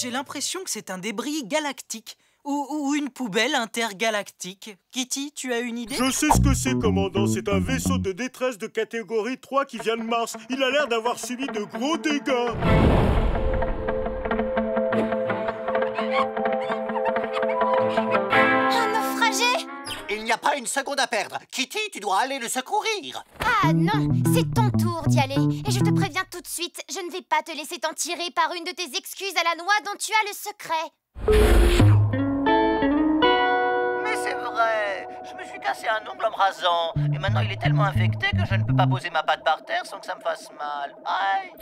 J'ai l'impression que c'est un débris galactique. Ou une poubelle intergalactique. Kitty, tu as une idée? Je sais ce que c'est, commandant. C'est un vaisseau de détresse de catégorie 3 qui vient de Mars. Il a l'air d'avoir subi de gros dégâts. Un naufragé? Il n'y a pas une seconde à perdre. Kitty, tu dois aller le secourir. Ah non, c'est ton tour d'y aller. Et je te préviens tout de suite, je ne vais pas te laisser t'en tirer par une de tes excuses à la noix dont tu as le secret. Mais c'est vrai. Je me suis cassé un ongle en me rasant. Et maintenant, il est tellement infecté que je ne peux pas poser ma patte par terre sans que ça me fasse mal. Aïe.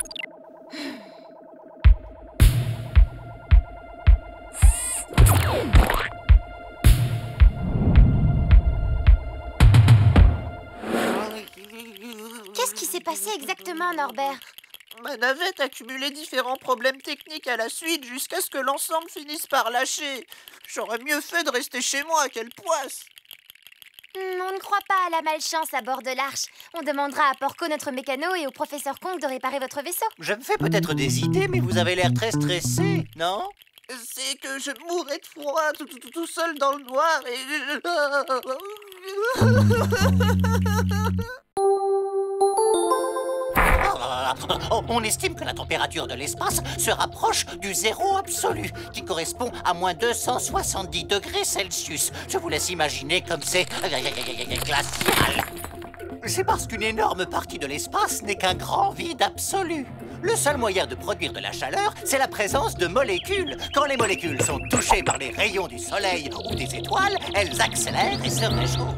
Qu'est-ce qui s'est passé exactement, Norbert? Ma navette a cumulé différents problèmes techniques à la suite jusqu'à ce que l'ensemble finisse par lâcher. J'aurais mieux fait de rester chez moi, quelle poisse! On ne croit pas à la malchance à bord de l'Arche. On demandera à Porco, notre mécano, et au professeur Kong de réparer votre vaisseau. Je me fais peut-être des idées, mais vous avez l'air très stressé, non? C'est que je mourrais de froid tout seul dans le noir et... On estime que la température de l'espace se rapproche du zéro absolu, qui correspond à moins 270 degrés Celsius. Je vous laisse imaginer comme c'est glacial. C'est parce qu'une énorme partie de l'espace n'est qu'un grand vide absolu. Le seul moyen de produire de la chaleur, c'est la présence de molécules. Quand les molécules sont touchées par les rayons du soleil ou des étoiles, elles accélèrent et se réchauffent.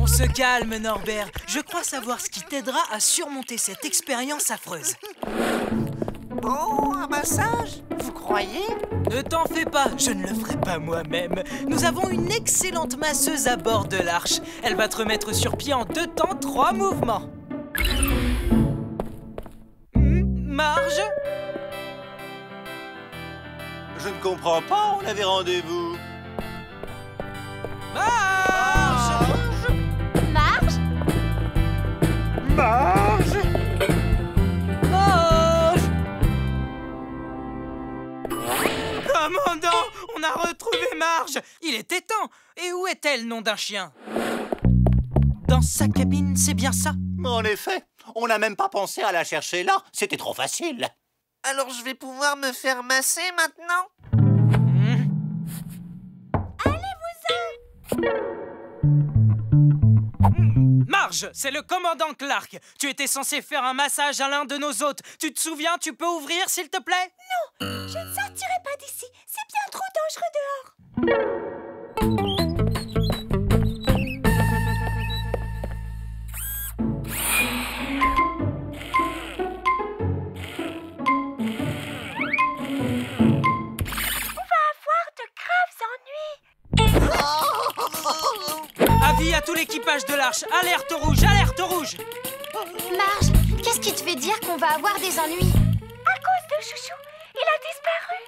On se calme, Norbert. Je crois savoir ce qui t'aidera à surmonter cette expérience affreuse. Bon, un massage? Vous croyez? Ne t'en fais pas, je ne le ferai pas moi-même. Nous avons une excellente masseuse à bord de l'Arche. Elle va te remettre sur pied en 2 temps, 3 mouvements. Marge? Je ne comprends pas, on avait rendez-vous. Marge! Marge? Marge! Marge! Commandant, on a retrouvé Marge! Il était temps! Et où est-elle, nom d'un chien? Dans sa cabine, c'est bien ça? En effet, on n'a même pas pensé à la chercher là, c'était trop facile. Alors je vais pouvoir me faire masser maintenant? Marge, c'est le commandant Clark. Tu étais censé faire un massage à l'un de nos hôtes. Tu te souviens, tu peux ouvrir, s'il te plaît? Je ne sortirai pas d'ici. C'est bien trop dangereux dehors. Avis à tout l'équipage de l'Arche. Alerte rouge, alerte rouge! Marge, qu'est-ce qui te fait dire qu'on va avoir des ennuis? À cause de Chouchou. Il a disparu.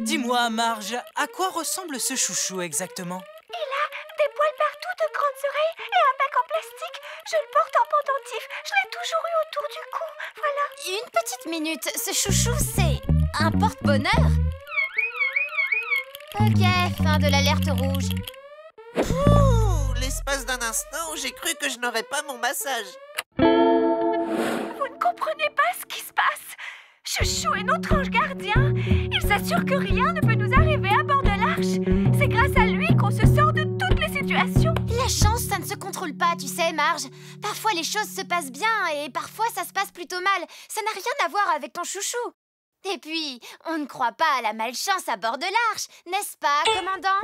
Dis-moi, Marge, à quoi ressemble ce chouchou exactement? Il a des poils partout, de grandes oreilles et un bec en plastique. Je le porte en pendentif. Je l'ai toujours eu autour du cou. Voilà. Une petite minute. Ce chouchou, c'est un porte-bonheur? Ok, fin de l'alerte rouge. Ouh, l'espace d'un instant, j'ai cru que je n'aurais pas mon massage. Vous ne comprenez pas ce qui se passe. Chouchou est notre ange gardien. Il s'assure que rien ne peut nous arriver à bord de l'Arche. C'est grâce à lui qu'on se sort de toutes les situations. La chance, ça ne se contrôle pas, tu sais, Marge. Parfois, les choses se passent bien et parfois, ça se passe plutôt mal. Ça n'a rien à voir avec ton chouchou. Et puis, on ne croit pas à la malchance à bord de l'Arche, n'est-ce pas, commandant?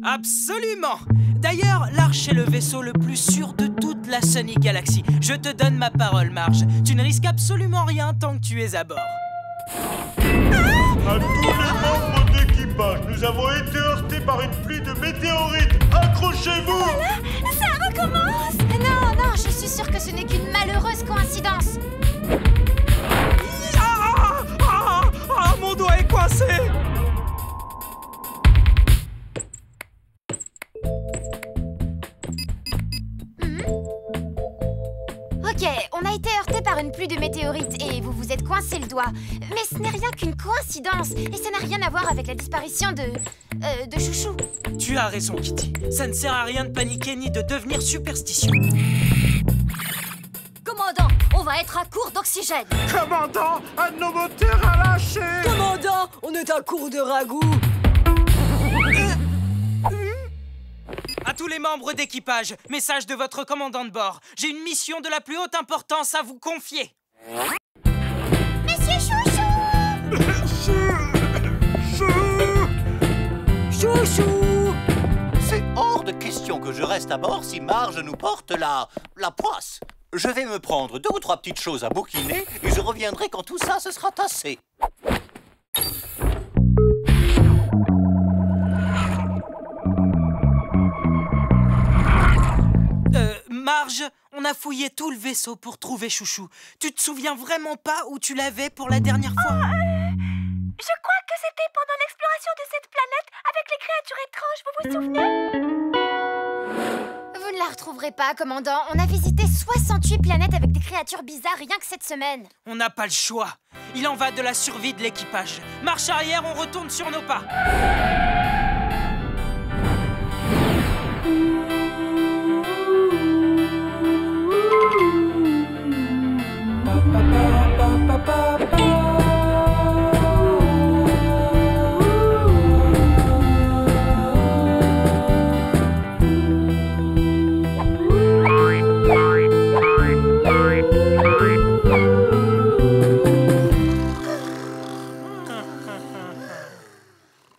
Absolument! D'ailleurs, l'Arche est le vaisseau le plus sûr de toute la Sunny Galaxy. Je te donne ma parole, Marge. Tu ne risques absolument rien tant que tu es à bord. À tous les membres d'équipage, nous avons été heurtés par une pluie de météorites. Accrochez-vous! Ça recommence! Non, je suis sûre que ce n'est qu'une malheureuse coïncidence. Mon doigt est coincé! Ok, on a été plus de météorites et vous vous êtes coincé le doigt. Mais ce n'est rien qu'une coïncidence et ça n'a rien à voir avec la disparition de Chouchou. Tu as raison, Kitty. Ça ne sert à rien de paniquer ni de devenir superstitieux. Commandant, on va être à court d'oxygène. Commandant, un de nos moteurs a lâché. Commandant, on est à court de ragoût. À tous les membres d'équipage, message de votre commandant de bord. J'ai une mission de la plus haute importance à vous confier. Monsieur Chouchou! Chouchou! C'est hors de question que je reste à bord si Marge nous porte la poisse. Je vais me prendre 2 ou 3 petites choses à bouquiner et je reviendrai quand tout ça se sera tassé. Marge, on a fouillé tout le vaisseau pour trouver Chouchou. Tu te souviens vraiment pas où tu l'avais pour la dernière fois? Je crois que c'était pendant l'exploration de cette planète avec les créatures étranges, vous vous souvenez? Vous ne la retrouverez pas, commandant. On a visité 68 planètes avec des créatures bizarres rien que cette semaine. On n'a pas le choix. Il en va de la survie de l'équipage. Marche arrière, on retourne sur nos pas.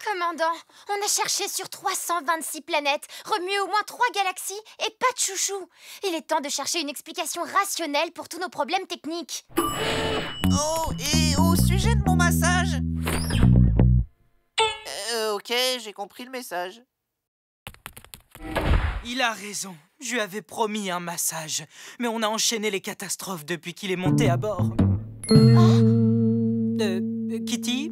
Commandant, on a cherché sur 326 planètes, remué au moins 3 galaxies et pas de Chouchou. Il est temps de chercher une explication rationnelle pour tous nos problèmes techniques. Oh, et au sujet de mon massage. Ok, j'ai compris le message. Il a raison. Je lui avais promis un massage. Mais on a enchaîné les catastrophes depuis qu'il est monté à bord. Kitty,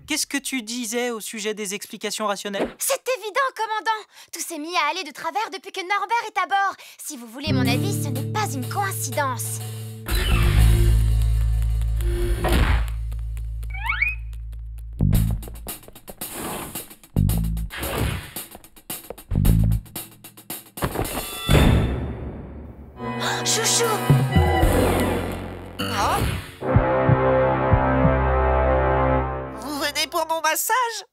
qu'est-ce que tu disais au sujet des explications rationnelles? C'est évident, commandant. Tout s'est mis à aller de travers depuis que Norbert est à bord. Si vous voulez mon avis, ce n'est pas une coïncidence. Oh, Chouchou! Hein? Vous venez pour mon massage?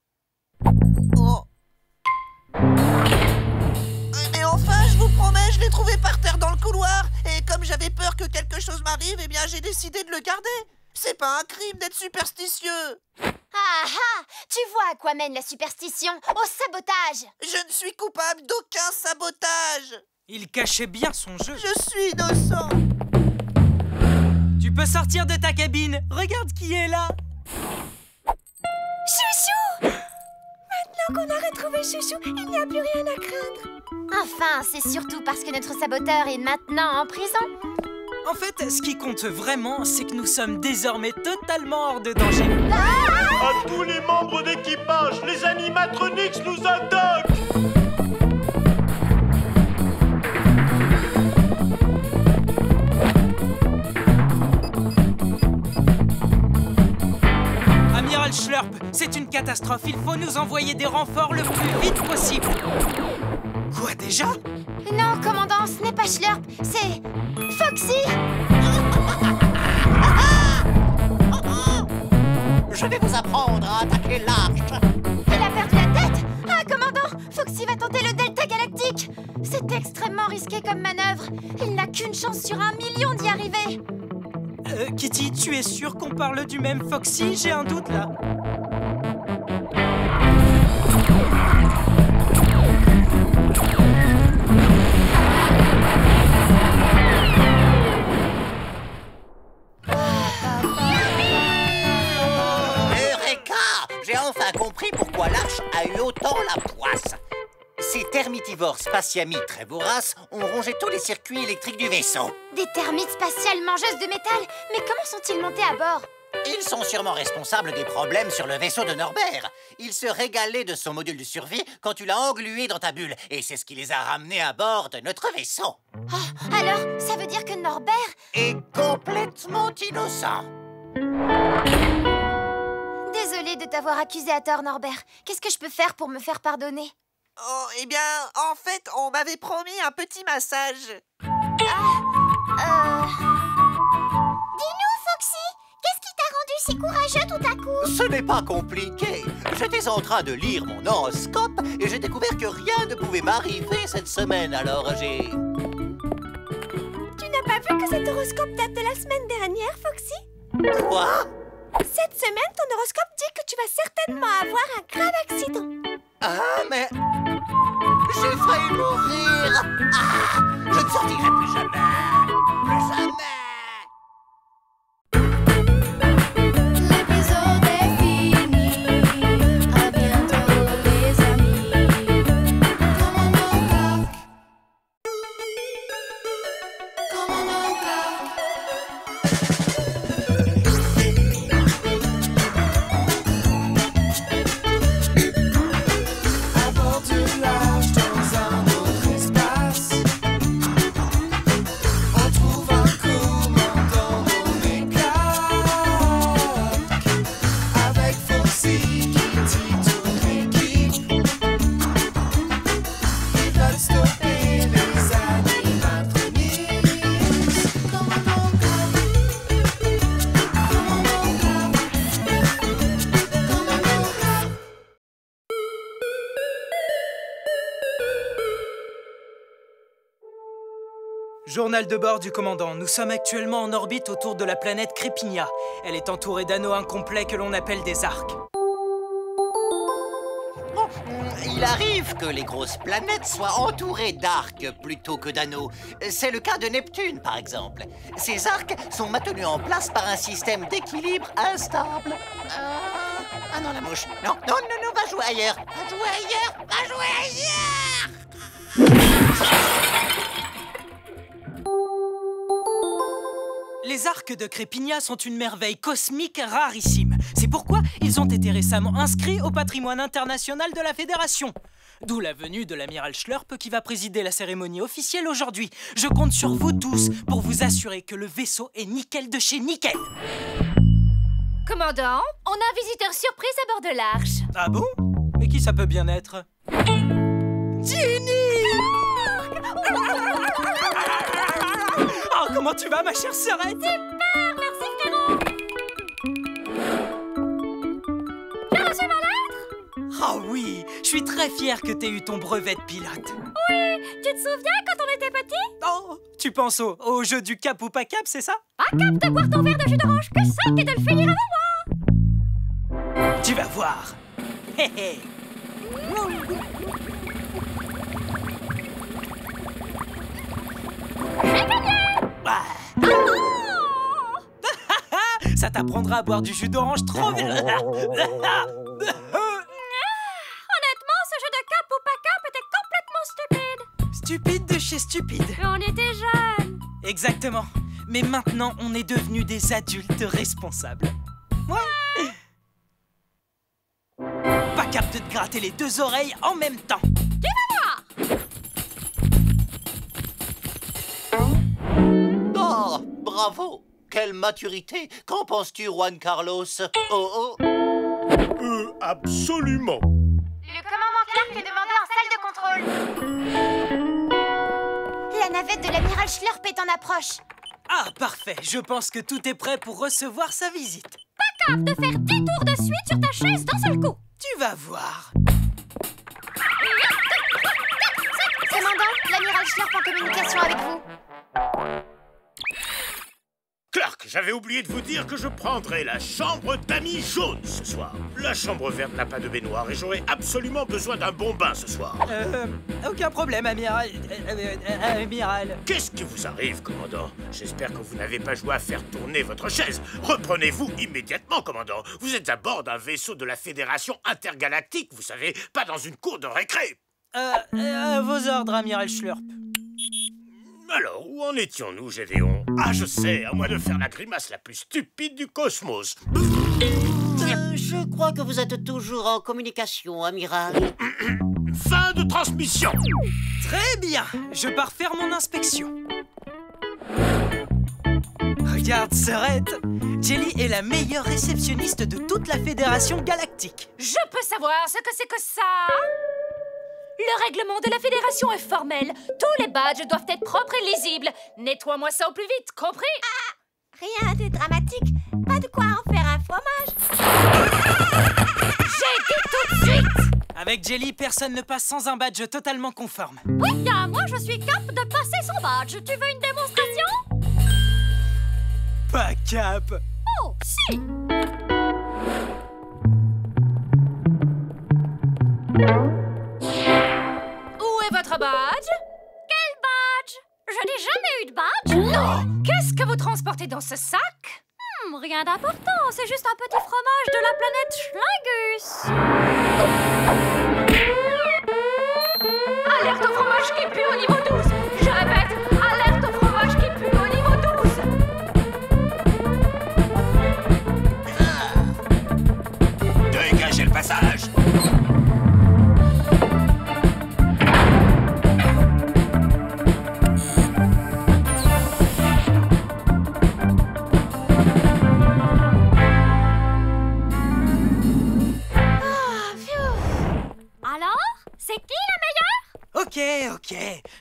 Oh. Mais enfin, je vous promets, je l'ai trouvé par terre dans le couloir. Et comme j'avais peur que quelque chose m'arrive, eh bien j'ai décidé de le garder. C'est pas un crime d'être superstitieux. Ah ah! Tu vois à quoi mène la superstition? Au sabotage! Je ne suis coupable d'aucun sabotage. Il cachait bien son jeu. Je suis innocent. Tu peux sortir de ta cabine. Regarde qui est là. Chouchou! Maintenant qu'on a retrouvé Chouchou, il n'y a plus rien à craindre. Enfin, c'est surtout parce que notre saboteur est maintenant en prison. En fait, ce qui compte vraiment, c'est que nous sommes désormais totalement hors de danger. À tous les membres d'équipage, les animatronics nous attaquent. Amiral Schlurp, c'est une catastrophe. Il faut nous envoyer des renforts le plus vite possible. Quoi déjà? Non, commandant, ce n'est pas Schlurp, c'est Foxy! Je vais vous apprendre à attaquer l'arche. Il a perdu la tête? Ah, commandant, Foxy va tenter le Delta Galactique. C'est extrêmement risqué comme manœuvre. Il n'a qu'une chance sur 1 million d'y arriver. Kitty, tu es sûre qu'on parle du même Foxy? J'ai un doute là. Eureka! J'ai enfin compris pourquoi l'arche a eu autant la poisse. Ces termitivores spatiamis très voraces ont rongé tous les circuits électriques du vaisseau. Des termites spatiales mangeuses de métal? Mais comment sont-ils montés à bord? Ils sont sûrement responsables des problèmes sur le vaisseau de Norbert. Il se régalait de son module de survie quand tu l'as englué dans ta bulle. Et c'est ce qui les a ramenés à bord de notre vaisseau. Oh, alors, ça veut dire que Norbert... Est complètement innocent. Désolée de t'avoir accusé à tort, Norbert. Qu'est-ce que je peux faire pour me faire pardonner? Oh, eh bien, en fait, on m'avait promis un petit massage. Dis-nous, Foxy, qu'est-ce qui t'a rendu si courageux tout à coup? Ce n'est pas compliqué. J'étais en train de lire mon horoscope et j'ai découvert que rien ne pouvait m'arriver cette semaine. Alors j'ai... Tu n'as pas vu que cet horoscope date de la semaine dernière, Foxy? Quoi? Cette semaine, ton horoscope dit que tu vas certainement avoir un grave accident. Ah, mais... J'ai failli mourir. Ah, je ne sortirai plus jamais. Plus jamais. L'épisode est fini. À bientôt les amis. Commandant Clark. Commandant Clark. À bord du large dans un autre espace, on trouve un commandant nommé Clark, avec Foxy qui dit toute l'équipe. Ils veulent stopper les animatroniques. Commandant Clark. Commandant Clark. Commandant Clark. Journal de bord du commandant. Nous sommes actuellement en orbite autour de la planète Crépinia. Elle est entourée d'anneaux incomplets que l'on appelle des arcs. Il arrive que les grosses planètes soient entourées d'arcs plutôt que d'anneaux. C'est le cas de Neptune, par exemple. Ces arcs sont maintenus en place par un système d'équilibre instable. Ah non, la mouche. Non, va jouer ailleurs. Va jouer ailleurs. Les arcs de Crépinia sont une merveille cosmique rarissime. C'est pourquoi ils ont été récemment inscrits au patrimoine international de la Fédération. D'où la venue de l'amiral Schlurp qui va présider la cérémonie officielle aujourd'hui. Je compte sur vous tous pour vous assurer que le vaisseau est nickel de chez nickel. Commandant, on a un visiteur surprise à bord de l'Arche. Ah bon? Mais qui ça peut bien être? Ginny! Oh, comment tu vas, ma chère sœurette? Merci, frérot. Tu as reçu ma lettre? Oh oui, je suis très fier que t'aies eu ton brevet de pilote. Oui, tu te souviens quand on était petits? Oh, tu penses au jeu du cap ou pas cap, c'est ça? Pas cap de boire ton verre de jus d'orange, que ça que de le finir avant moi. Tu vas voir. Hé hé. Ah. Ça t'apprendra à boire du jus d'orange trop bien. Honnêtement, ce jeu de cap ou pas cap était complètement stupide. Stupide de chez stupide. Mais on était jeunes. Exactement. Mais maintenant, on est devenus des adultes responsables. Ouais. Pas cap de te gratter les deux oreilles en même temps. Tu vas voir. Oh, bravo. Quelle maturité. Qu'en penses-tu, Juan Carlos? Oh. Absolument. Le commandant Clark est demandé en salle de contrôle. La navette de l'amiral Schlurp est en approche. Ah, parfait. Je pense que tout est prêt pour recevoir sa visite. Pas cap de faire 10 tours de suite sur ta chaise d'un seul coup. Tu vas voir. Commandant, l'amiral Schlurp en communication avec vous. Clark, j'avais oublié de vous dire que je prendrai la chambre d'amis jaune ce soir. La chambre verte n'a pas de baignoire et j'aurai absolument besoin d'un bon bain ce soir. Aucun problème, amiral. Amiral. Qu'est-ce qui vous arrive, commandant? J'espère que vous n'avez pas joué à faire tourner votre chaise. Reprenez-vous immédiatement, commandant. Vous êtes à bord d'un vaisseau de la Fédération intergalactique, vous savez, pas dans une cour de récré. Vos ordres, amiral Schlurp. Alors, où en étions-nous, Gédéon? Ah, je sais, à moins de faire la grimace la plus stupide du cosmos. Je crois que vous êtes toujours en communication, amiral. Fin de transmission. Très bien, je pars faire mon inspection. Regarde, Sœurette, Jelly est la meilleure réceptionniste de toute la Fédération Galactique. Je peux savoir ce que c'est que ça? Le règlement de la Fédération est formel. Tous les badges doivent être propres et lisibles. Nettoie-moi ça au plus vite, compris? Rien de dramatique. Pas de quoi en faire un fromage. J'ai dit tout de suite! Avec Jelly, personne ne passe sans un badge totalement conforme. Oui, bien, moi je suis cap de passer son badge. Tu veux une démonstration? Pas cap. Oh, si! Où est votre badge? Quel badge? Je n'ai jamais eu de badge. Non! Qu'est-ce que vous transportez dans ce sac? Rien d'important, c'est juste un petit fromage de la planète Schlingus. Alerte au fromage qui pue au niveau 12. Je répète, alerte au fromage qui pue au niveau 12. Dégagez le passage. Ok.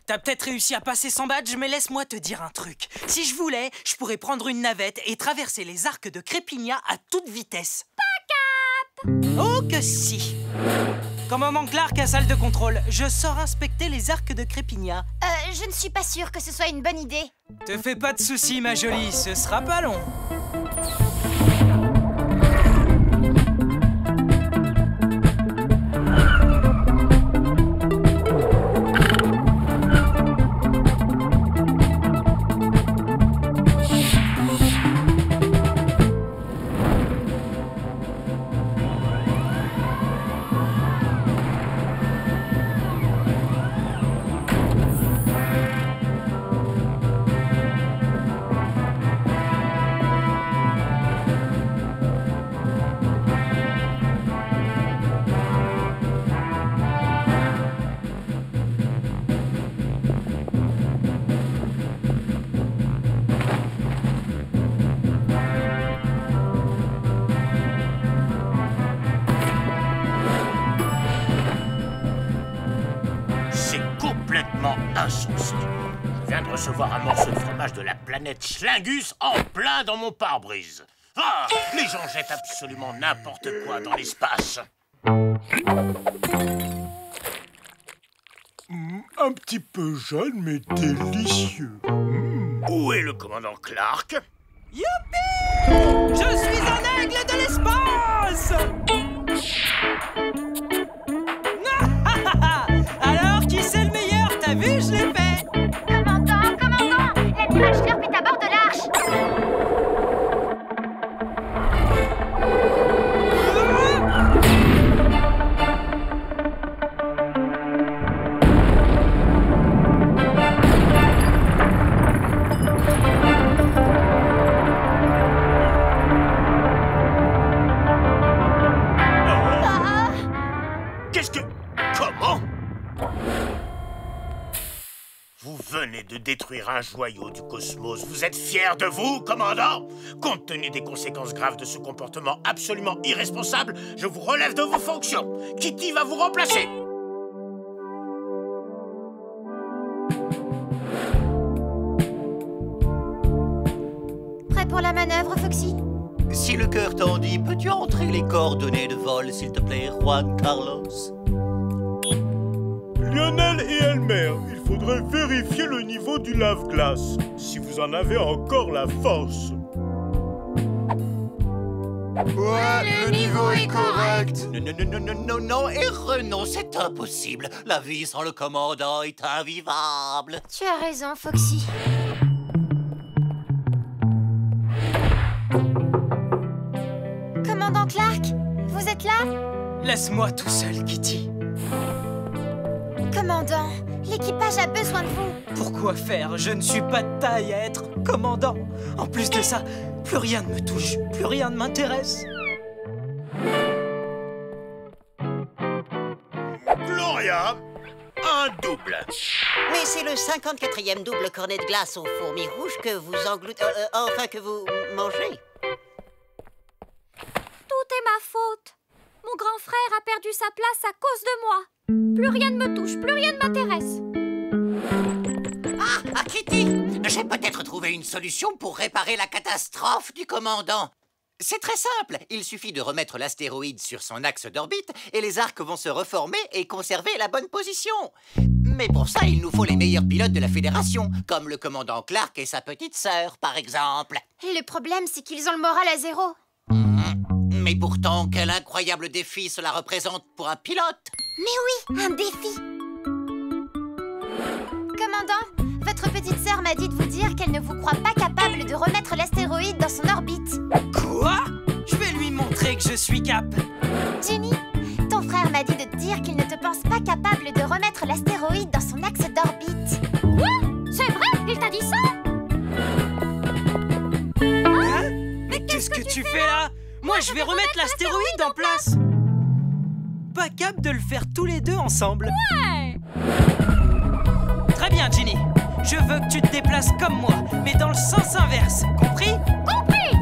T'as peut-être réussi à passer sans badge, mais laisse-moi te dire un truc. Si je voulais, je pourrais prendre une navette et traverser les arcs de Crépigna à toute vitesse. Pas cap! Oh que si! Commandant Clark à salle de contrôle, je sors inspecter les arcs de Crépigna. Je ne suis pas sûre que ce soit une bonne idée. Te fais pas de soucis, ma jolie, ce sera pas long. Insensé. Je viens de recevoir un morceau de fromage de la planète Schlingus en plein dans mon pare-brise. Ah, les gens jettent absolument n'importe quoi dans l'espace. Un petit peu jeune, mais délicieux. Où est le commandant Clark? Youpi! Je suis un aigle de l'espace! Alors, qui c'est le meilleur? T'as vu, je l'ai fait! Commandant, l'amiral Schlurp est à bord de l'arche. venez de détruire un joyau du cosmos. Vous êtes fier de vous, commandant? Compte tenu des conséquences graves de ce comportement absolument irresponsable, je vous relève de vos fonctions. Kitty va vous remplacer. Prêt pour la manœuvre, Foxy? Si le cœur t'en dit, peux-tu entrer les coordonnées de vol, s'il te plaît, Juan Carlos? Lionel et Elmer, il faudrait vérifier le niveau du lave-glace, si vous en avez encore la force. Ouais, le niveau est correct. Non, et Renaud, c'est impossible. La vie sans le commandant est invivable. Tu as raison, Foxy. Commandant Clark, vous êtes là? Laisse-moi tout seul, Kitty. Commandant, l'équipage a besoin de vous. Pourquoi faire? Je ne suis pas de taille à être commandant. En plus de ça, plus rien ne me touche, plus rien ne m'intéresse. Gloria, un double. Mais c'est le 54e double cornet de glace aux fourmis rouges que vous enfin que vous mangez. Tout est ma faute. Mon grand frère a perdu sa place à cause de moi. Plus rien ne me touche, plus rien ne m'intéresse. Ah, Kitty, j'ai peut-être trouvé une solution pour réparer la catastrophe du commandant. C'est très simple, il suffit de remettre l'astéroïde sur son axe d'orbite et les arcs vont se reformer et conserver la bonne position. Mais pour ça, il nous faut les meilleurs pilotes de la Fédération, comme le commandant Clark et sa petite sœur, par exemple. Le problème, c'est qu'ils ont le moral à zéro. Mais pourtant, quel incroyable défi cela représente pour un pilote. Mais oui, un défi. Commandant, votre petite sœur m'a dit de vous dire qu'elle ne vous croit pas capable de remettre l'astéroïde dans son orbite. Quoi? Je vais lui montrer que je suis cap. Jenny, ton frère m'a dit de te dire qu'il ne te pense pas capable de remettre l'astéroïde dans son axe d'orbite. Quoi? C'est vrai? Il t'a dit ça? Hein? Mais qu'est-ce que tu fais là? Moi, je vais remettre l'astéroïde en place. Pas cap de le faire tous les deux ensemble. Ouais. Très bien, Jenny. Je veux que tu te déplaces comme moi, mais dans le sens inverse. Compris? Compris.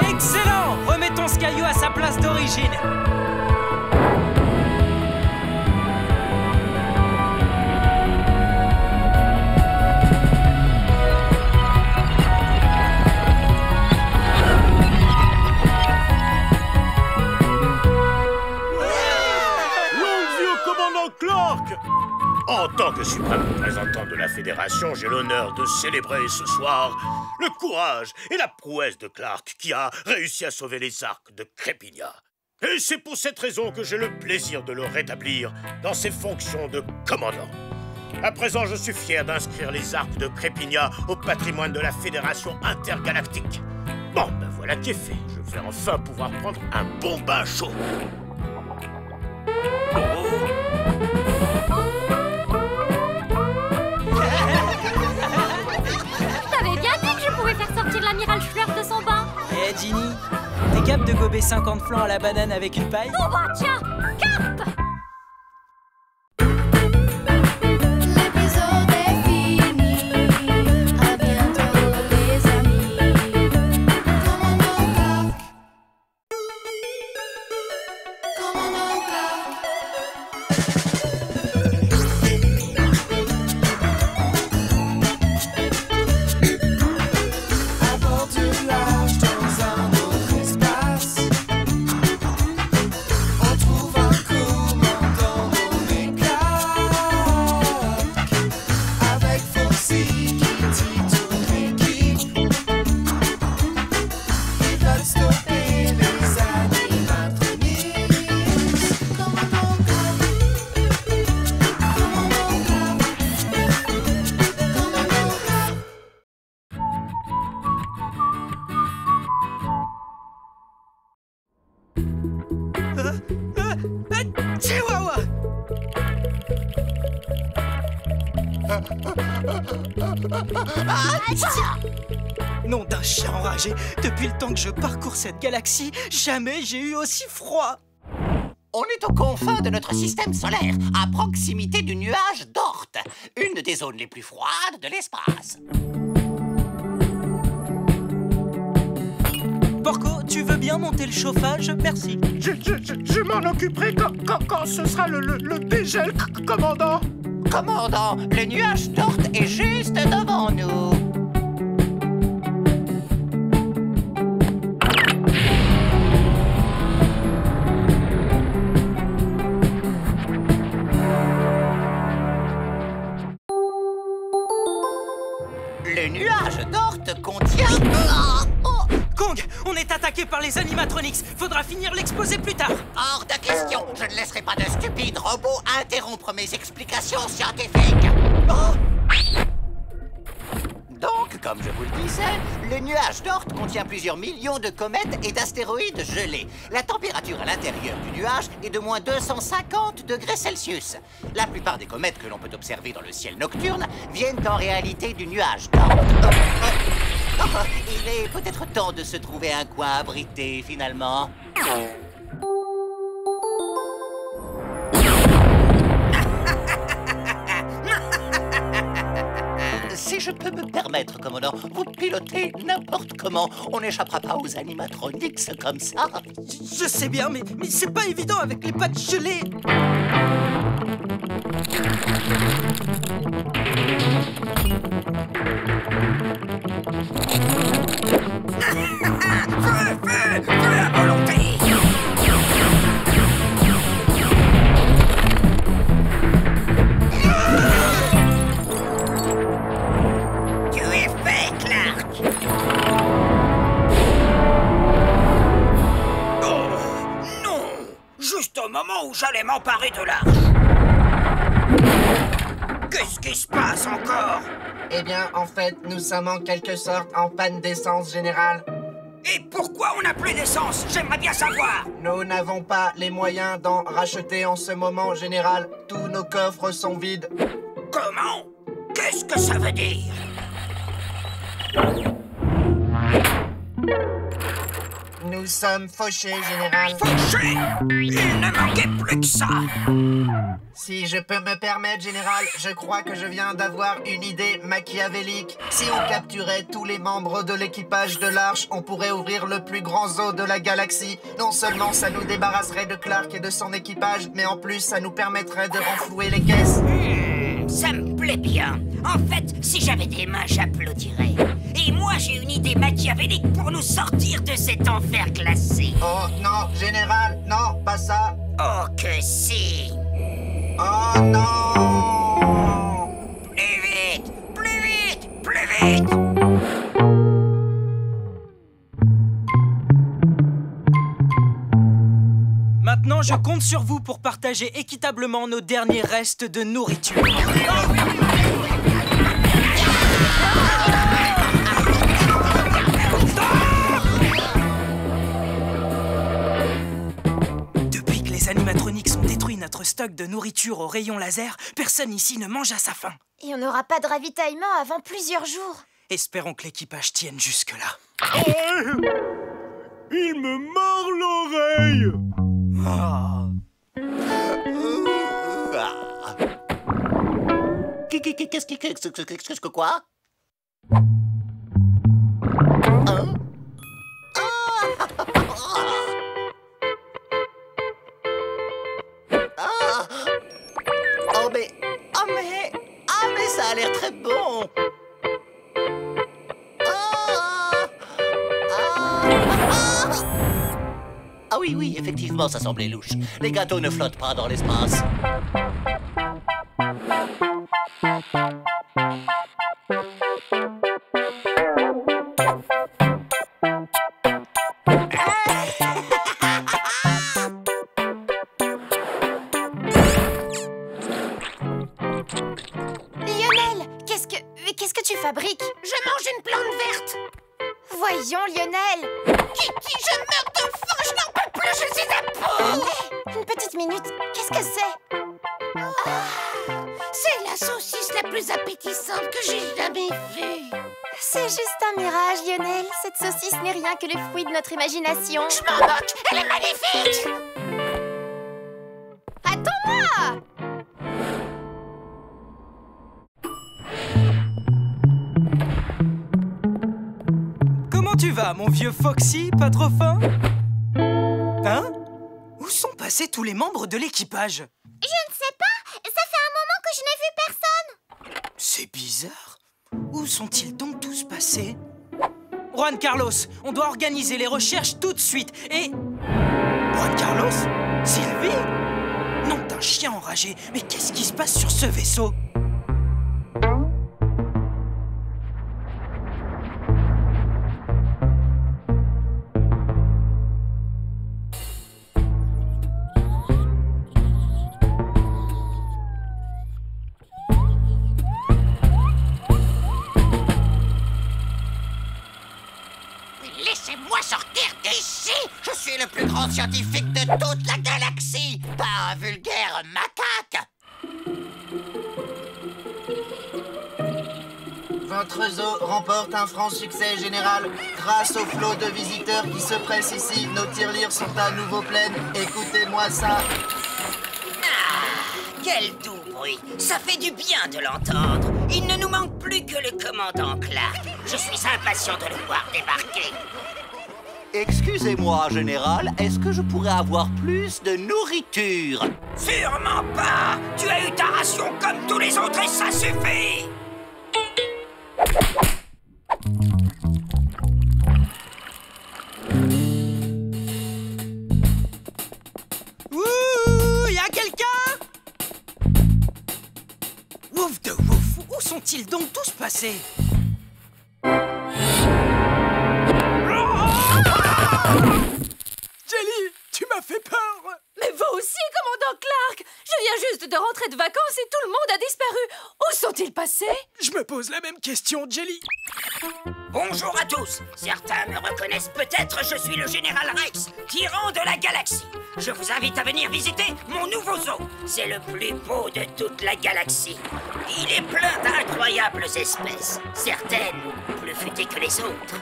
Excellent! Remettons ce caillou à sa place d'origine. En tant que suprême représentant de la Fédération, j'ai l'honneur de célébrer ce soir le courage et la prouesse de Clark qui a réussi à sauver les arcs de Crépinia. Et c'est pour cette raison que j'ai le plaisir de le rétablir dans ses fonctions de commandant. À présent, je suis fier d'inscrire les arcs de Crépinia au patrimoine de la Fédération intergalactique. Bon, ben voilà qui est fait. Je vais enfin pouvoir prendre un bon bain chaud. T'avais bien dit que je pouvais faire sortir l'amiral Schlurf de son bain. Eh, Ginny, t'es cap de gober 50 flancs à la banane avec une paille? Oh bah tiens, cap. L'épisode est fini. À bientôt les amis. Commandant Clark. Commandant Clark. À bord du large dans un autre espace, on trouve un commandant nommé Clark. Avec Foxy, Kitty, toute l'équipe, ils veulent stopper les animatroniques. Commandant Clark. Commandant Clark. Commandant Clark. Chihuahua! Nom d'un chien enragé, depuis le temps que je parcours cette galaxie, jamais j'ai eu aussi froid. On est aux confins de notre système solaire, à proximité du nuage d'Oort, une des zones les plus froides de l'espace. Porco, tu veux bien monter le chauffage? Merci. Je m'en occuperai quand ce sera le dégel, commandant. Commandant, le nuage d'Oort est juste devant nous. Le nuage d'Oort contient... Kong, on est attaqué par les animatronics. Faudra finir l'exposé plus tard. Hors de question, je ne laisserai pas de stupides robots interrompre mes explications scientifiques. Donc, Comme je vous le disais, le nuage d'Oort contient plusieurs millions de comètes et d'astéroïdes gelés. La température à l'intérieur du nuage est de moins 250 degrés Celsius. La plupart des comètes que l'on peut observer dans le ciel nocturne viennent en réalité du nuage d'Oort. Il est peut-être temps de se trouver un coin abrité, finalement. Si je peux me permettre, commandant, vous pilotez n'importe comment. On n'échappera pas aux animatronics comme ça. Je sais bien, mais c'est pas évident avec les pattes gelées. Feu à volonté. Tu es fait, Clark. Oh, non. Juste au moment où j'allais m'emparer de l'arche. Qu'est-ce qui se passe encore? Eh bien, en fait, nous sommes en quelque sorte en panne d'essence générale. Et pourquoi on n'a plus d'essence? J'aimerais bien savoir. Nous n'avons pas les moyens d'en racheter en ce moment général. Tous nos coffres sont vides. Comment? Qu'est-ce que ça veut dire? Nous sommes fauchés, général. Fauchés? Il ne manquait plus que ça. Si je peux me permettre, général, je crois que je viens d'avoir une idée machiavélique. Si on capturait tous les membres de l'équipage de l'Arche, on pourrait ouvrir le plus grand zoo de la galaxie. Non seulement ça nous débarrasserait de Clark et de son équipage, mais en plus ça nous permettrait de renflouer les caisses. Ça me plaît bien. En fait, si j'avais des mains, j'applaudirais. Et moi, j'ai une idée machiavélique pour nous sortir de cet enfer glacé. Oh non, général, non, pas ça. Oh que si. Oh non! Plus vite! Plus vite! Plus vite! Maintenant, je compte sur vous pour partager équitablement nos derniers restes de nourriture. Depuis que les animatroniques ont détruit notre stock de nourriture au rayon laser, personne ici ne mange à sa faim. Et on n'aura pas de ravitaillement avant plusieurs jours. Espérons que l'équipage tienne jusque-là. Il me mord l'oreille. Qu'est-ce que quoi? Mais ça a l'air très bon. Ah oui, effectivement, ça semblait louche. Les gâteaux ne flottent pas dans l'espace. Lionel, qu'est-ce que tu fabriques? Je mange une plante verte. Voyons, Lionel. Kitty, je meurs de faim, je n'en peux plus, je suis à bout. Une petite minute, qu'est-ce que c'est? C'est la saucisse la plus appétissante que j'ai jamais vue. C'est juste un mirage, Lionel. Cette saucisse n'est rien que le fruit de notre imagination. Je m'en moque, elle est magnifique. Attends-moi! Comment tu vas, mon vieux Foxy? Pas trop faim? Hein? Où sont passés tous les membres de l'équipage? Je ne sais pas. Ça fait un moment que je n'ai vu personne. C'est bizarre. Où sont-ils donc tous passés? Juan Carlos, on doit organiser les recherches tout de suite. Et... Juan Carlos? Sylvie? Nom d'un chien enragé. Mais qu'est-ce qui se passe sur ce vaisseau? grand scientifique de toute la galaxie, pas un vulgaire macaque. Votre zoo remporte un franc succès général. Grâce au flot de visiteurs qui se pressent ici, nos tirelires sont à nouveau pleines. Écoutez-moi ça. Quel doux bruit! Ça fait du bien de l'entendre. Il ne nous manque plus que le commandant Clark. Je suis impatient de le voir débarquer. Excusez-moi, général, est-ce que je pourrais avoir plus de nourriture? Sûrement pas! Tu as eu ta ration comme tous les autres et ça suffit! Ouh, y a quelqu'un? Ouf de ouf, où sont-ils donc tous passés? Jelly, tu m'as fait peur! Mais vous aussi, commandant Clark! Je viens juste de rentrer de vacances et tout le monde a disparu! Où sont-ils passés? Je me pose la même question, Jelly. Bonjour à tous. Certains me reconnaissent peut-être, je suis le général Rex, tyran de la galaxie. Je vous invite à venir visiter mon nouveau zoo. C'est le plus beau de toute la galaxie. Il est plein d'incroyables espèces, certaines plus futées que les autres.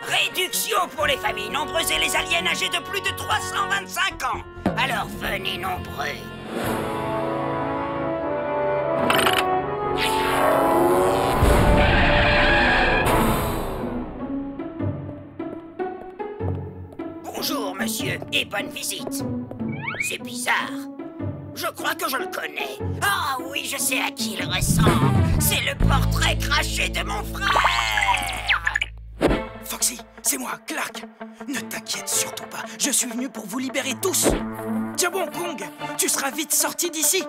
Réduction pour les familles nombreuses et les aliens âgés de plus de 325 ans. Alors venez nombreux. Bonjour, monsieur, et bonne visite. C'est bizarre. Je crois que je le connais. Ah oui, je sais à qui il ressemble. C'est le portrait craché de mon frère. Foxy, c'est moi, Clark. Ne t'inquiète surtout pas, je suis venu pour vous libérer tous. Tiens bon, Kong, tu seras vite sorti d'ici.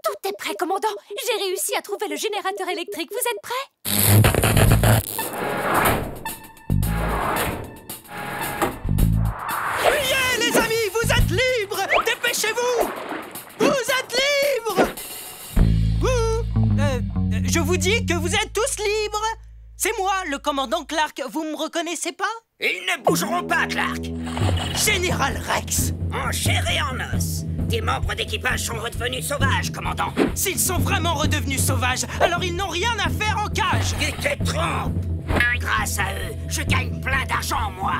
Tout est prêt, commandant. J'ai réussi à trouver le générateur électrique. Vous êtes prêts? Criez, les amis, vous êtes libres. Dépêchez-vous. Vous êtes libres. Je vous dis que vous êtes tous libres. C'est moi, le commandant Clark. Vous me reconnaissez pas? Ils ne bougeront pas, Clark. Général Rex. En chair et en os. Tes membres d'équipage sont redevenus sauvages, commandant. S'ils sont vraiment redevenus sauvages, alors ils n'ont rien à faire en cage. Tu te trompes. Grâce à eux, je gagne plein d'argent, moi.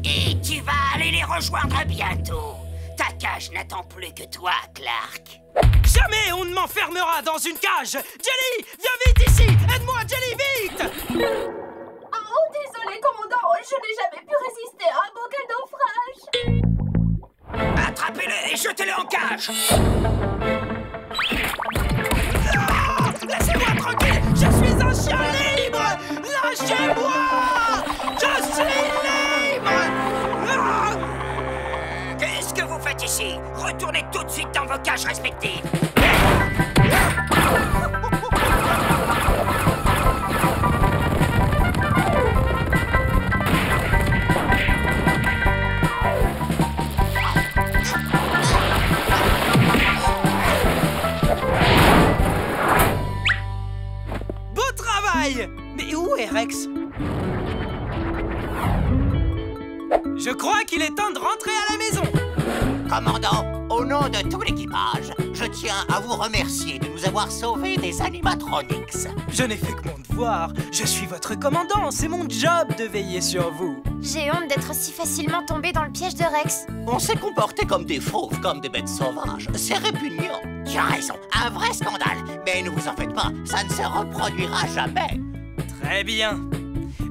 Et tu vas aller les rejoindre bientôt. Ta cage n'attend plus que toi, Clark. Jamais on ne m'enfermera dans une cage. Jelly, viens vite ici. Aide-moi, Jelly, vite. Oh, désolé, commandant. Je n'ai jamais pu résister à un bocal naufrage. Attrapez-le et jetez-le en cage. Ah, laissez-moi tranquille. Je suis un chien libre. Lâchez-moi. Je suis libre. Ah. Qu'est-ce que vous faites ici? Retournez tout de suite dans vos cages respectives. Beau travail. Mais où est Rex? Je crois qu'il est temps de rentrer à la maison. Commandant, au nom de tout l'équipage, je tiens à vous remercier de nous avoir sauvés des animatronics. Je n'ai fait que mon devoir. Je suis votre commandant. C'est mon job de veiller sur vous. J'ai honte d'être si facilement tombée dans le piège de Rex. On s'est comporté comme des fauves, comme des bêtes sauvages. C'est répugnant. Tu as raison, un vrai scandale. Mais ne vous en faites pas, ça ne se reproduira jamais. Très bien.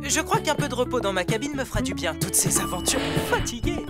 Je crois qu'un peu de repos dans ma cabine me fera du bien. Toutes ces aventures m'ont fatigué.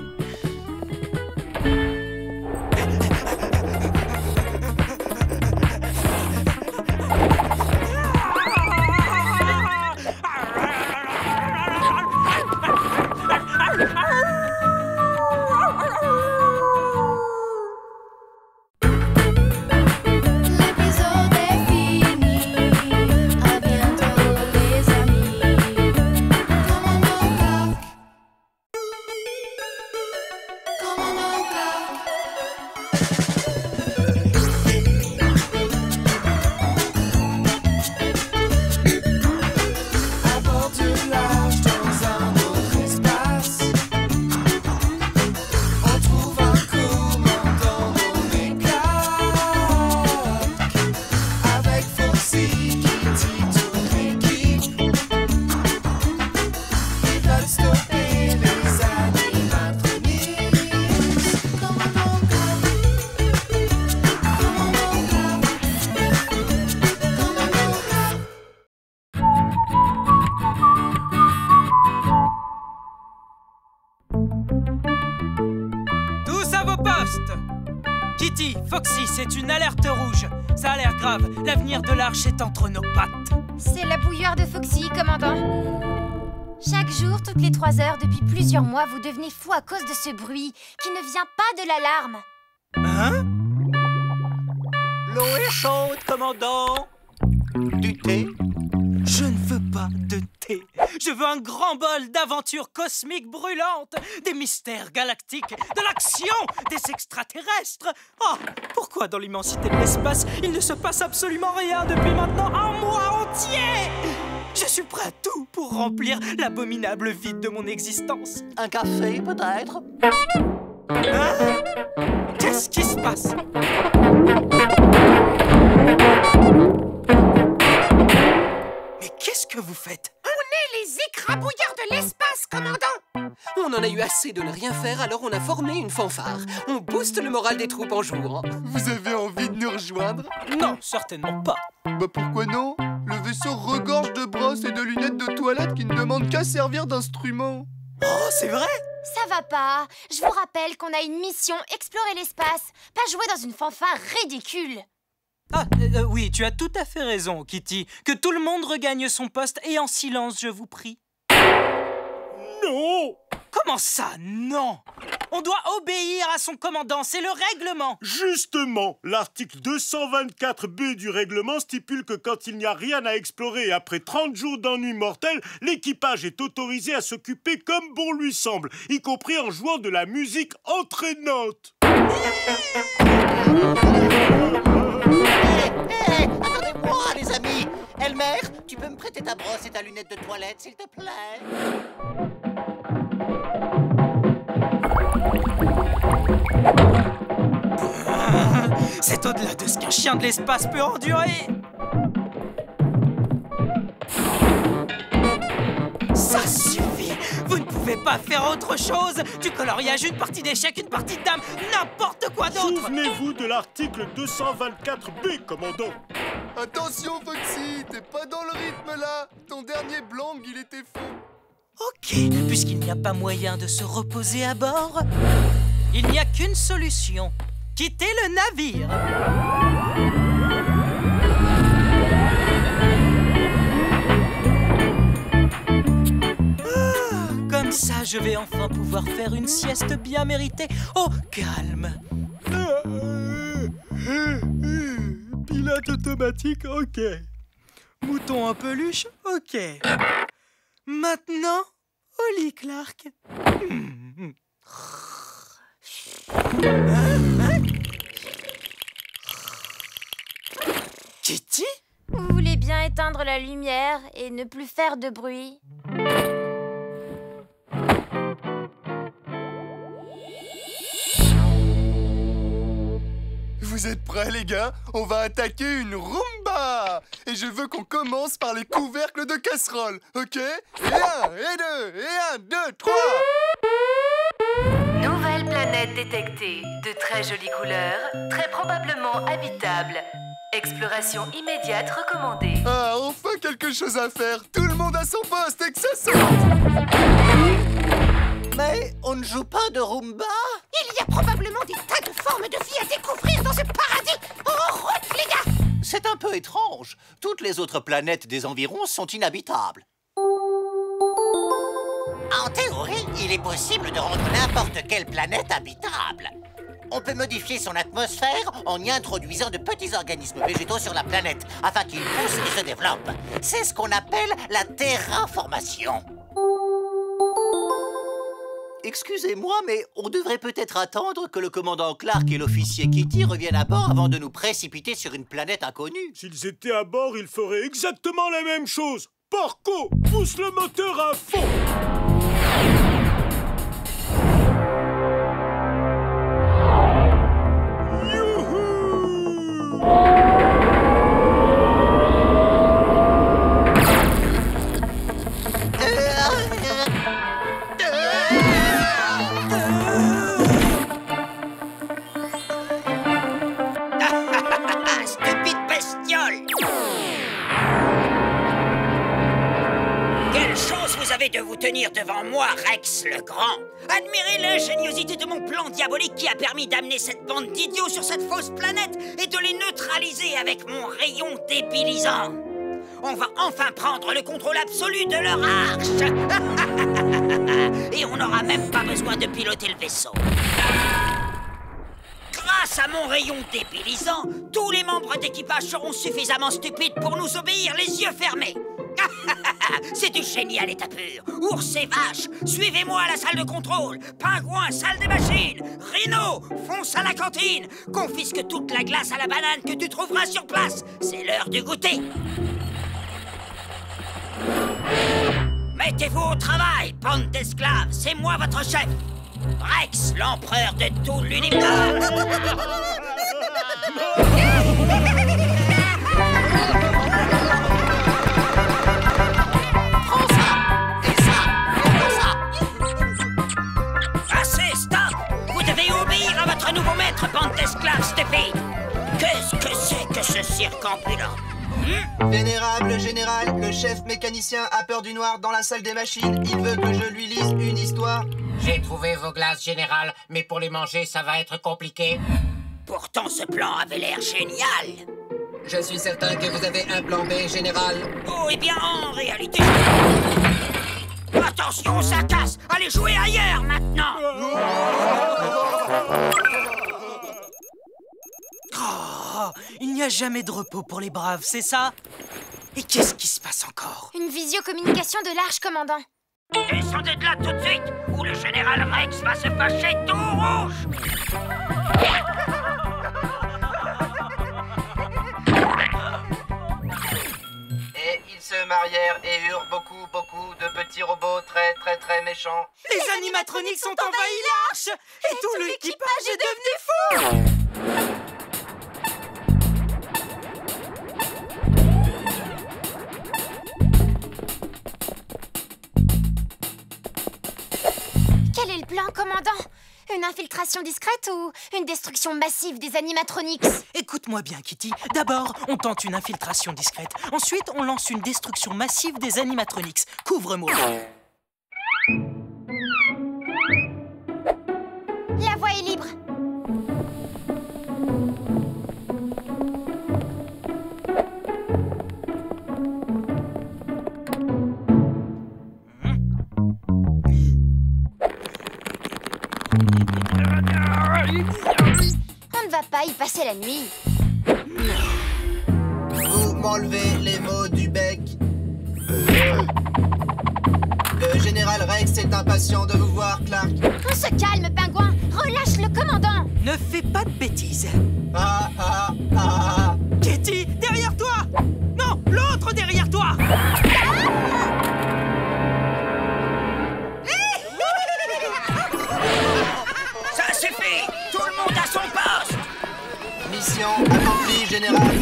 poste. Kitty, Foxy, c'est une alerte rouge. Ça a l'air grave. L'avenir de l'Arche est entre nos pattes. C'est la bouilloire de Foxy, commandant. Chaque jour, toutes les 3 heures, depuis plusieurs mois, vous devenez fou à cause de ce bruit qui ne vient pas de l'alarme. Hein? L'eau est chaude, commandant. Du thé? Je ne veux pas de thé. Je veux un grand bol d'aventures cosmiques brûlantes, des mystères galactiques, de l'action, des extraterrestres. Oh, pourquoi dans l'immensité de l'espace, il ne se passe absolument rien depuis maintenant un mois entier? Je suis prêt à tout pour remplir l'abominable vide de mon existence. Un café, peut-être? Hein? Qu'est-ce qui se passe? Mais qu'est-ce que vous faites? On est les écrabouillards de l'espace, commandant! On en a eu assez de ne rien faire, alors on a formé une fanfare. On booste le moral des troupes en jouant. Vous avez envie de nous rejoindre? Non, certainement pas. Bah pourquoi non? Le vaisseau regorge de brosses et de lunettes de toilette qui ne demandent qu'à servir d'instrument. Oh, c'est vrai? Ça va pas. Je vous rappelle qu'on a une mission, explorer l'espace. Pas jouer dans une fanfare ridicule. Ah, oui, tu as tout à fait raison, Kitty. Que tout le monde regagne son poste et en silence, je vous prie. Non! Comment ça, non? On doit obéir à son commandant, c'est le règlement. Justement, l'article 224B du règlement stipule que quand il n'y a rien à explorer après 30 jours d'ennui mortel, l'équipage est autorisé à s'occuper comme bon lui semble, y compris en jouant de la musique entraînante. Attendez-moi, les amis. Elmer, tu peux me prêter ta brosse et ta lunette de toilette, s'il te plaît? C'est au-delà de ce qu'un chien de l'espace peut endurer. Ça suffit. Vous ne pouvez pas faire autre chose. Du coloriage, une partie d'échecs, une partie de dames, n'importe quoi d'autre. Souvenez-vous de l'article 224B, commandant. Attention, Foxy, t'es pas dans le rythme là. Ton dernier blanc, il était faux. Ok, puisqu'il n'y a pas moyen de se reposer à bord, il n'y a qu'une solution. Quitter le navire. Comme ça, je vais enfin pouvoir faire une sieste bien méritée. Au calme. Pilote automatique, ok. Mouton en peluche, ok. Maintenant, au lit, Clark. Kitty? Vous voulez bien éteindre la lumière et ne plus faire de bruit? Vous êtes prêts, les gars? On va attaquer une Roomba! Et je veux qu'on commence par les couvercles de casserole, ok? Et 1, et 2, et 1, 2, 3! Nouvelle planète détectée, de très jolies couleurs, très probablement habitable. Exploration immédiate recommandée. Ah, enfin quelque chose à faire! Tout le monde à son poste et que ça sorte! Mais on ne joue pas de Roomba? Il y a probablement des tas de formes de vie à découvrir dans ce paradis! En route, les gars! C'est un peu étrange. Toutes les autres planètes des environs sont inhabitables. En théorie, il est possible de rendre n'importe quelle planète habitable. On peut modifier son atmosphère en y introduisant de petits organismes végétaux sur la planète afin qu'ils poussent et se développent. C'est ce qu'on appelle la terraformation. Excusez-moi, mais on devrait peut-être attendre que le commandant Clark et l'officier Kitty reviennent à bord avant de nous précipiter sur une planète inconnue. S'ils étaient à bord, ils feraient exactement la même chose. Porco, pousse le moteur à fond. Stupide bestiole! Quelle chance vous avez de vous tenir devant moi, Rex le Grand. Admirez l'ingéniosité de mon plan diabolique qui a permis d'amener cette bande d'idiots sur cette fausse planète et de les neutraliser avec mon rayon débilisant. On va enfin prendre le contrôle absolu de leur arche. Et on n'aura même pas besoin de piloter le vaisseau. Grâce à mon rayon débilisant, tous les membres d'équipage seront suffisamment stupides pour nous obéir les yeux fermés. C'est du génie à l'état pur. Ours et vache, suivez-moi à la salle de contrôle. Pingouin, salle des machines. Rhino, fonce à la cantine. Confisque toute la glace à la banane que tu trouveras sur place. C'est l'heure du goûter. Mettez-vous au travail, bande d'esclaves. C'est moi votre chef. Rex, l'empereur de tout l'univers. Prends ça. Et ça. Et ça. Assez, stop. Vous devez obéir à votre nouveau maître, bande d'esclaves stupides. Qu'est-ce que c'est que ce cirque ambulant? Vénérable général, le chef mécanicien a peur du noir dans la salle des machines. Il veut que je lui lise une histoire. J'ai trouvé vos glaces, général, mais pour les manger, ça va être compliqué. Pourtant, ce plan avait l'air génial. Je suis certain que vous avez un plan B, général. Oh, eh bien, en réalité... Attention, ça casse. Allez jouer ailleurs, maintenant. Oh, il n'y a jamais de repos pour les braves, c'est ça? Et qu'est-ce qui se passe encore? Une visiocommunication de l'arche, commandant. Descendez de là tout de suite, ou le général Rex va se fâcher tout rouge. Et ils se marièrent et eurent beaucoup de petits robots très méchants. Les animatroniques ont envahi l'arche! Et tout l'équipage est devenu fou! Quel est le plan, commandant? Une infiltration discrète ou une destruction massive des animatronics? Écoute-moi bien, Kitty. D'abord, on tente une infiltration discrète. Ensuite, on lance une destruction massive des animatronics. Couvre-moi. La voie est libre. On ne va pas y passer la nuit. Vous m'enlevez les mots du bec. Le général Rex est impatient de vous voir, Clark. On se calme, pingouin. Relâche le commandant. Ne fais pas de bêtises. Ah. Kitty, derrière toi! Non, l'autre derrière toi! Ça suffit! Tout le monde à son poste! Mission accomplie, général.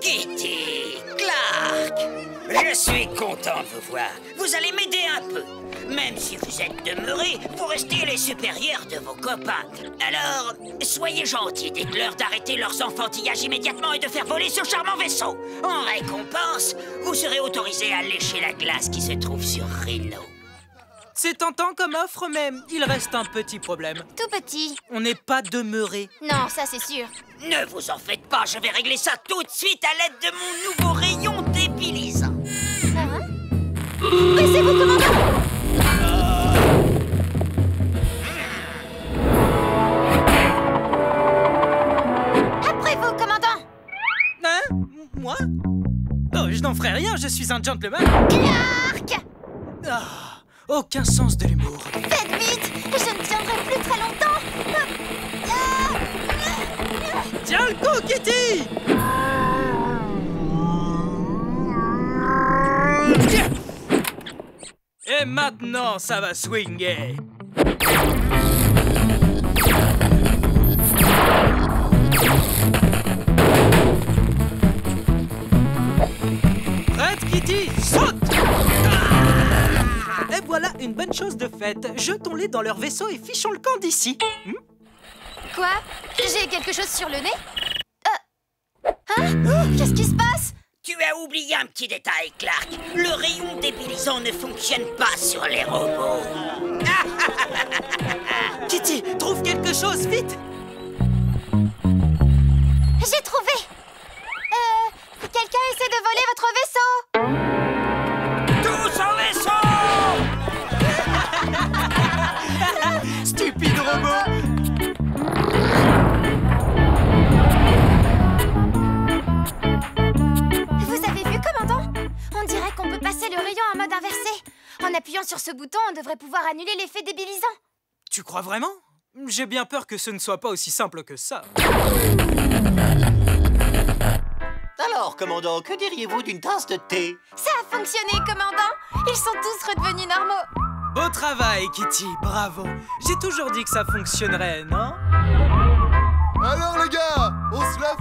Kitty, Clark, je suis content de vous voir. Vous allez m'aider un peu. Même si vous êtes demeurés, vous restez les supérieurs de vos copains. Alors, soyez gentils, dites-leur d'arrêter leurs enfantillages immédiatement et de faire voler ce charmant vaisseau. En récompense, vous serez autorisés à lécher la glace qui se trouve sur Rhino. C'est tentant comme offre, mais il reste un petit problème. Tout petit. On n'est pas demeurés. Non, ça c'est sûr. Ne vous en faites pas, je vais régler ça tout de suite à l'aide de mon nouveau rayon débilisant. Baissez-vous, commandant! Après vous, commandant! Hein? Moi? Oh, je n'en ferai rien, je suis un gentleman. Clark! Ah, aucun sens de l'humour. Faites vite! Je ne tiendrai plus très longtemps! Tiens le coup, Kitty! Et maintenant, ça va swinguer. Prête, Kitty? Saute! Et voilà une bonne chose de faite. Jetons-les dans leur vaisseau et fichons le camp d'ici. Quoi? J'ai quelque chose sur le nez? Hein? Qu'est-ce qui se passe? Tu as oublié un petit détail, Clark. Le rayon débilisant ne fonctionne pas sur les robots. Kitty, trouve quelque chose, vite! J'ai trouvé! Quelqu'un essaie de voler votre vaisseau! Tous en vaisseau! Stupide robot! Vous avez vu, commandant? On dirait qu'on peut passer le rayon en mode inversé. En appuyant sur ce bouton, on devrait pouvoir annuler l'effet débilisant. Tu crois vraiment? J'ai bien peur que ce ne soit pas aussi simple que ça. Alors, commandant, que diriez-vous d'une tasse de thé? Ça a fonctionné, commandant! Ils sont tous redevenus normaux. Beau travail, Kitty, bravo. J'ai toujours dit que ça fonctionnerait, non? Alors les gars, on se lave